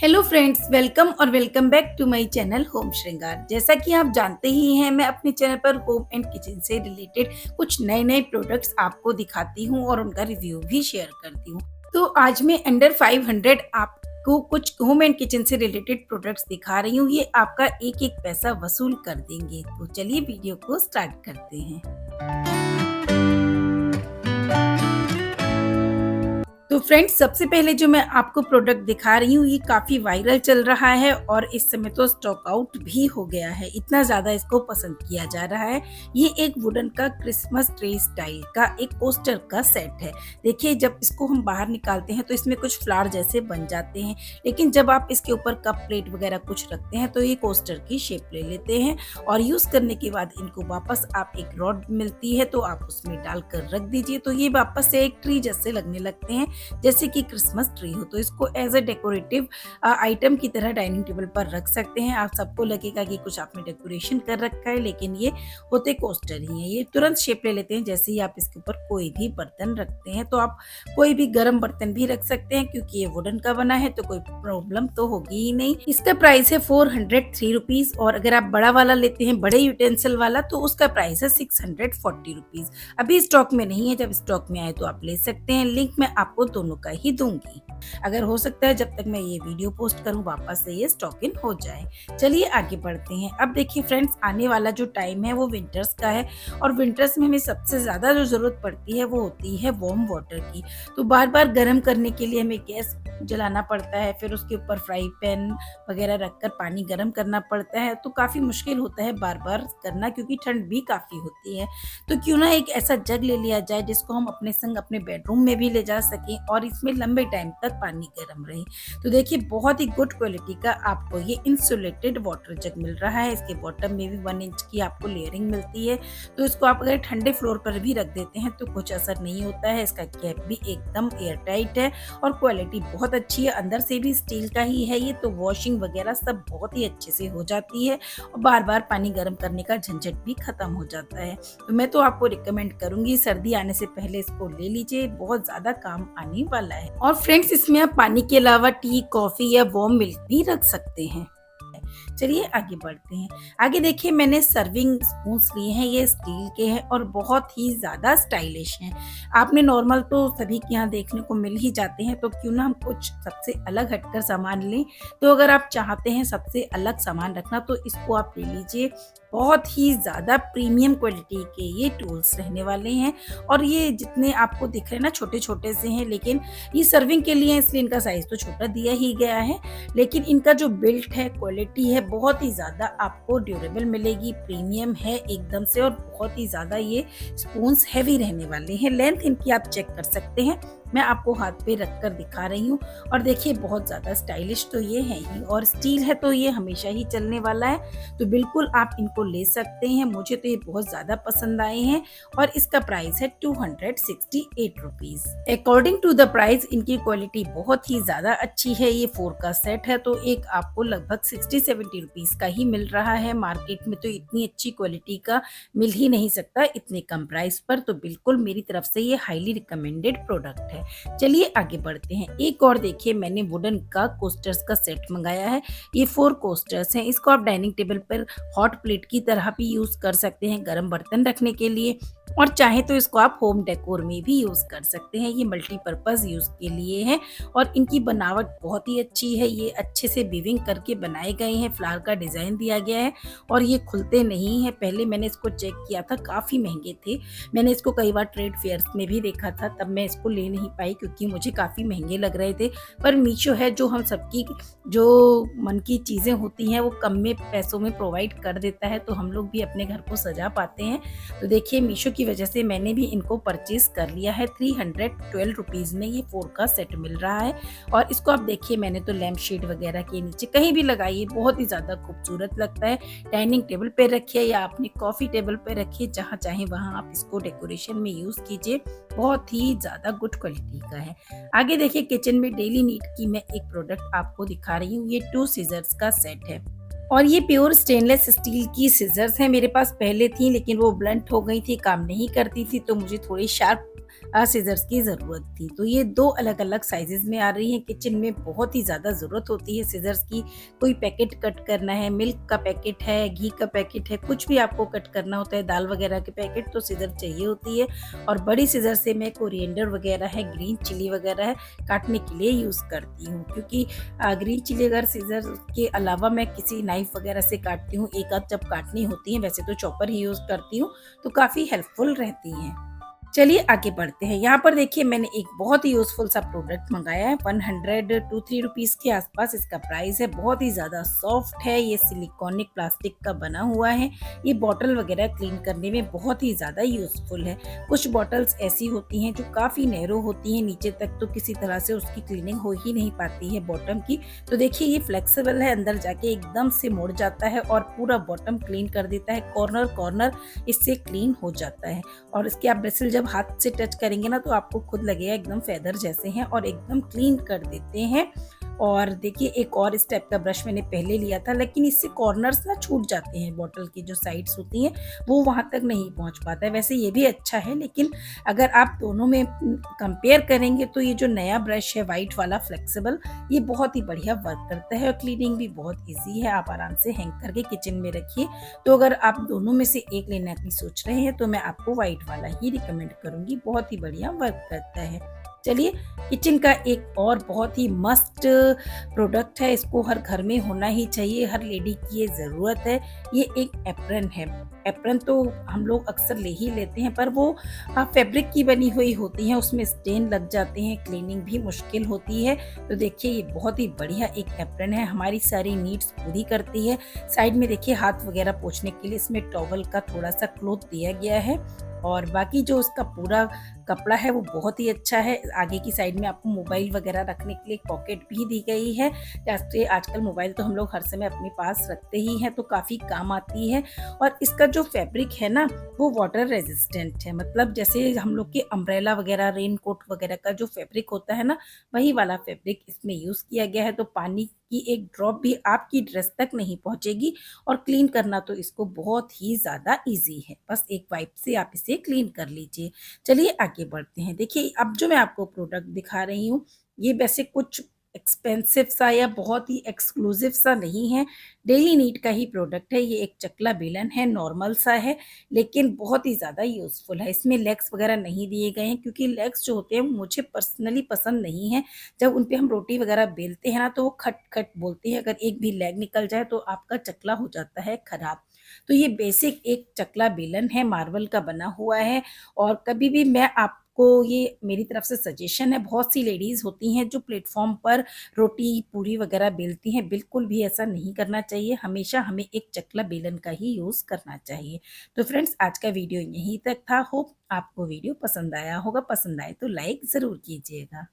Hello friends, welcome back to my channel home Shringar. जैसा कि आप जानते ही हैं, मैं अपने चैनल पर होम एंड किचन से रिलेटेड कुछ नए प्रोडक्ट्स आपको दिखाती हूं और उनका रिव्यू भी शेयर करती हूं। तो आज मैं अंडर 500 आपको कुछ होम एंड किचन से रिलेटेड प्रोडक्ट्स दिखा रही हूँ। ये आपका एक एक पैसा वसूल कर देंगे। तो चलिए वीडियो को स्टार्ट करते हैं। तो फ्रेंड्स, सबसे पहले जो मैं आपको प्रोडक्ट दिखा रही हूँ, ये काफ़ी वायरल चल रहा है और इस समय तो स्टॉक आउट भी हो गया है। इतना ज़्यादा इसको पसंद किया जा रहा है। ये एक वुडन का क्रिसमस ट्री स्टाइल का एक कोस्टर का सेट है। देखिए, जब इसको हम बाहर निकालते हैं तो इसमें कुछ फ्लावर जैसे बन जाते हैं, लेकिन जब आप इसके ऊपर कप प्लेट वगैरह कुछ रखते हैं तो ये कोस्टर की शेप ले लेते हैं और यूज़ करने के बाद इनको वापस आप एक रॉड मिलती है तो आप उसमें डालकर रख दीजिए, तो ये वापस से एक ट्री जैसे लगने लगते हैं, जैसे कि क्रिसमस ट्री हो। तो इसको एज अ डेकोरेटिव आइटम की तरह डाइनिंग टेबल पर रख सकते हैं। आप सबको लगेगा कि कुछ आपने डेकोरेशन कर रखा है, लेकिन ये होते कोस्टर ही है। ये तुरंत शेप ले लेते हैं जैसे ही आप इसके ऊपर कोई भी बर्तन रखते हैं। तो आप कोई भी गर्म बर्तन भी रख सकते हैं, क्योंकि ये वुडन का बना है तो कोई प्रॉब्लम तो होगी ही नहीं। इसका प्राइस है 403 रुपीज, और अगर आप बड़ा वाला लेते हैं, बड़े यूटेंसिल वाला, तो उसका प्राइस है 640 रुपीज। अभी स्टॉक में नहीं है, जब स्टॉक में आए तो आप ले सकते हैं। लिंक मैं आपको दोनों का ही दूंगी। अगर हो सकता है जब तक मैं ये वीडियो पोस्ट करूं वापस से ये स्टॉक इन हो जाए। चलिए आगे बढ़ते हैं। अब देखिए फ्रेंड्स, आने वाला जो टाइम है वो विंटर्स का है, और विंटर्स में हमें सबसे ज्यादा जो जरूरत पड़ती है वो होती है वार्म वाटर की। तो बार बार गर्म करने के लिए हमें गैस जलाना पड़ता है, फिर उसके ऊपर फ्राई पैन वगैरह रखकर पानी गर्म करना पड़ता है। तो काफी मुश्किल होता है बार बार करना, क्योंकि ठंड भी काफी होती है। तो क्यों ना एक ऐसा जग ले लिया जाए जिसको हम अपने संग अपने बेडरूम में भी ले जा सकें और इसमें लंबे टाइम तक पानी गर्म रहे। तो देखिए, बहुत ही गुड क्वालिटी का आपको ये इंसुलेटेड वाटर जग मिल रहा है। इसके बॉटम में भी 1 इंच की आपको लेयरिंग मिलती है। तो इसको आप अगर ठंडे फ्लोर पर भी रख देते हैं तो कुछ असर नहीं होता है। इसका कैप भी एकदम एयर टाइट है और क्वालिटी बहुत अच्छी है। अंदर से भी स्टील का ही है ये, तो वॉशिंग वगैरह सब बहुत ही अच्छे से हो जाती है और बार बार पानी गर्म करने का झंझट भी खत्म हो जाता है। तो मैं तो आपको रिकमेंड करूंगी, सर्दी आने से पहले इसको ले लीजिए, बहुत ज्यादा काम आने वाला है। और फ्रेंड्स, इसमें आप पानी के अलावा टी, कॉफी या वार्म मिल्क भी रख सकते हैं। चलिए आगे बढ़ते हैं। आगे देखिए, मैंने सर्विंग स्पून्स लिए हैं। ये स्टील के हैं और बहुत ही ज्यादा स्टाइलिश हैं। आपने नॉर्मल तो सभी के यहाँ देखने को मिल ही जाते हैं, तो क्यों ना हम कुछ सबसे अलग हटकर सामान लें। तो अगर आप चाहते हैं सबसे अलग सामान रखना तो इसको आप ले लीजिए। बहुत ही ज्यादा प्रीमियम क्वालिटी के ये टूल्स रहने वाले हैं, और ये जितने आपको दिख रहे हैं ना, छोटे छोटे से हैं, लेकिन ये सर्विंग के लिए, इसलिए इनका साइज तो छोटा दिया ही गया है। लेकिन इनका जो बिल्ट है, क्वालिटी है, बहुत ही ज़्यादा आपको ड्यूरेबल मिलेगी। प्रीमियम है एकदम से, और बहुत ही ज़्यादा ये स्पून्स हैवी रहने वाले हैं। लेंथ इनकी आप चेक कर सकते हैं, मैं आपको हाथ पे रख कर दिखा रही हूँ। और देखिए, बहुत ज़्यादा स्टाइलिश तो ये है ही, और स्टील है तो ये हमेशा ही चलने वाला है। तो बिल्कुल आप इनको ले सकते हैं। मुझे तो ये बहुत ज़्यादा पसंद आए हैं, और इसका प्राइस है 268 rupees. According to the price इनकी क्वालिटी बहुत ही ज़्यादा अच्छी है। ये 4 का सेट है, तो एक आपको लगभग 60-70 रुपीज़ का ही मिल रहा है। मार्केट में तो इतनी अच्छी क्वालिटी का मिल ही नहीं सकता इतने कम प्राइस पर। तो बिल्कुल मेरी तरफ से ये हाईली रिकमेंडेड प्रोडक्ट है। चलिए आगे बढ़ते हैं। एक और देखिए, मैंने वुडन का कोस्टर्स का सेट मंगाया है। ये 4 कोस्टर्स हैं। इसको आप डाइनिंग टेबल पर हॉट प्लेट की तरह भी यूज कर सकते हैं, गर्म बर्तन रखने के लिए, और चाहे तो इसको आप होम डेकोर में भी यूज कर सकते हैं। ये मल्टीपर्पज यूज के लिए है, और इनकी बनावट बहुत ही अच्छी है। ये अच्छे से वीविंग करके बनाए गए हैं, फ्लावर का डिजाइन दिया गया है, और ये खुलते नहीं है। पहले मैंने इसको चेक किया था, काफी महंगे थे। मैंने इसको कई बार ट्रेड फेयर्स में भी देखा था, तब मैं इसको ले नहीं पाई क्योंकि मुझे काफी महंगे लग रहे थे। पर मीशो है, जो हम सबकी जो मन की चीजें होती हैं वो कम में पैसों में प्रोवाइड कर देता है, तो हम लोग भी अपने घर को सजा पाते हैं। तो देखिए, मीशो की वजह से मैंने भी इनको परचेज कर लिया है। 312 रुपीज में ये 4 का सेट मिल रहा है। और इसको आप देखिए, मैंने तो लैम्प शेड वगैरह के नीचे कहीं भी लगाइए, बहुत ही ज्यादा खूबसूरत लगता है। डाइनिंग टेबल पे रखिए या अपने कॉफी टेबल पे रखिए, जहाँ चाहे वहाँ आप इसको डेकोरेशन में यूज कीजिए। बहुत ही ज्यादा गुड क्वालिटी का है। आगे देखिए, किचन में डेली नीड की मैं एक प्रोडक्ट आपको दिखा रही हूँ। ये 2 सीजर्स का सेट है, और ये प्योर स्टेनलेस स्टील की सीजर्स हैं। मेरे पास पहले थी, लेकिन वो ब्लंट हो गई थी, काम नहीं करती थी, तो मुझे थोड़ी शार्प सीज़र्स की ज़रूरत थी। तो ये 2 अलग-अलग साइज़ेज़ में आ रही हैं। किचन में बहुत ही ज़्यादा ज़रूरत होती है सीज़र्स की। कोई पैकेट कट करना है, मिल्क का पैकेट है, घी का पैकेट है, कुछ भी आपको कट करना होता है, दाल वगैरह के पैकेट, तो सीज़र चाहिए होती है। और बड़ी सीज़र से मैं कोरिएंडर वगैरह है, ग्रीन चिली वगैरह है, काटने के लिए यूज़ करती हूँ, क्योंकि ग्रीन चिली अगर सीज़र के अलावा मैं किसी नाइफ़ वगैरह से काटती हूँ, एक आध जब काटनी होती है, वैसे तो चॉपर ही यूज़ करती हूँ, तो काफ़ी हेल्पफुल रहती हैं। चलिए आगे बढ़ते हैं। यहाँ पर देखिए मैंने एक बहुत ही यूज़फुल सा प्रोडक्ट मँगाया है, 100 टू 3 रुपीज़ के आस-पास इसका प्राइस है। बहुत ही ज़्यादा सॉफ्ट है, ये सिलिकॉनिक प्लास्टिक का बना हुआ है। ये बॉटल वगैरह क्लीन करने में बहुत ही ज़्यादा यूज़फुल है। कुछ बॉटल्स ऐसी होती हैं जो काफ़ी नैरो होती हैं, नीचे तक तो किसी तरह से उसकी क्लीनिंग हो ही नहीं पाती है बॉटम की। तो देखिए ये फ्लेक्सिबल है, अंदर जाके एकदम से मुड़ जाता है और पूरा बॉटम क्लीन कर देता है, कॉर्नर-कॉर्नर इससे क्लीन हो जाता है। और इसके आप ब्रिसल जब हाथ से टच करेंगे ना तो आपको खुद लगेगा एकदम फेदर जैसे हैं और एकदम क्लीन कर देते हैं। और देखिए एक और इस टाइप का ब्रश मैंने पहले लिया था, लेकिन इससे कॉर्नर्स ना छूट जाते हैं, बॉटल की जो साइड्स होती हैं वो वहाँ तक नहीं पहुँच पाता है। वैसे ये भी अच्छा है, लेकिन अगर आप दोनों में कंपेयर करेंगे तो ये जो नया ब्रश है वाइट वाला फ्लेक्सिबल, ये बहुत ही बढ़िया वर्क करता है और क्लीनिंग भी बहुत ईज़ी है। आप आराम से हैंग करके किचन में रखिए। तो अगर आप दोनों में से एक लेने की सोच रहे हैं तो मैं आपको व्हाइट वाला ही रिकमेंड करूँगी, बहुत ही बढ़िया वर्क करता है। चलिए, किचन का एक और बहुत ही मस्ट प्रोडक्ट है, इसको हर घर में होना ही चाहिए, हर लेडी की ये ज़रूरत है। ये एक एप्रन है। एप्रन तो हम लोग अक्सर ले ही लेते हैं, पर वो फैब्रिक की बनी हुई होती हैं, उसमें स्टेन लग जाते हैं, क्लीनिंग भी मुश्किल होती है। तो देखिए ये बहुत ही बढ़िया एक एप्रन है, हमारी सारी नीड्स पूरी करती है। साइड में देखिए हाथ वगैरह पोंछने के लिए इसमें टॉवल का थोड़ा-सा क्लॉथ दिया गया है और बाकी जो उसका पूरा कपड़ा है वो बहुत ही अच्छा है। आगे की साइड में आपको मोबाइल वगैरह रखने के लिए एक पॉकेट भी दी गई है। जैसे आजकल मोबाइल तो हम लोग हर समय अपने पास रखते ही हैं, तो काफ़ी काम आती है। और इसका जो फैब्रिक है ना, वो वाटर रेजिस्टेंट है, मतलब जैसे हम लोग के अम्ब्रेला वगैरह, रेनकोट वगैरह का जो फैब्रिक होता है ना, वही वाला फैब्रिक इसमें यूज़ किया गया है। तो पानी की एक ड्रॉप भी आपकी ड्रेस तक नहीं पहुँचेगी और क्लीन करना तो इसको बहुत ही ज़्यादा ईज़ी है। बस एक वाइप से आप इसे क्लीन कर लीजिए। चलिए आगे बढ़ते हैं। देखिए अब जो मैं आपको प्रोडक्ट दिखा रही हूँ, ये वैसे कुछ एक्सपेंसिव सा या बहुत ही एक्सक्लूसिव सा नहीं है, डेली नीड का ही प्रोडक्ट है। ये एक चकला बेलन है, नॉर्मल सा है, लेकिन बहुत ही ज़्यादा यूज़फुल है। इसमें लेग्स वगैरह नहीं दिए गए हैं, क्योंकि लेग्स जो होते हैं वो मुझे पर्सनली पसंद नहीं है। जब उन पे हम रोटी वगैरह बेलते हैं ना तो वो खट-खट बोलती है, अगर एक भी लेग निकल जाए तो आपका चकला हो जाता है खराब। तो ये बेसिक एक चकला बेलन है, मार्बल का बना हुआ है। और कभी भी मैं आपको ये मेरी तरफ से सजेशन है, बहुत सी लेडीज़ होती हैं जो प्लेटफ़ॉर्म पर रोटी, पूरी वगैरह बेलती हैं, बिल्कुल भी ऐसा नहीं करना चाहिए, हमेशा हमें एक चकला बेलन का ही यूज़ करना चाहिए। तो फ्रेंड्स आज का वीडियो यहीं तक था, होप आपको वीडियो पसंद आया होगा, पसंद आए तो लाइक ज़रूर कीजिएगा।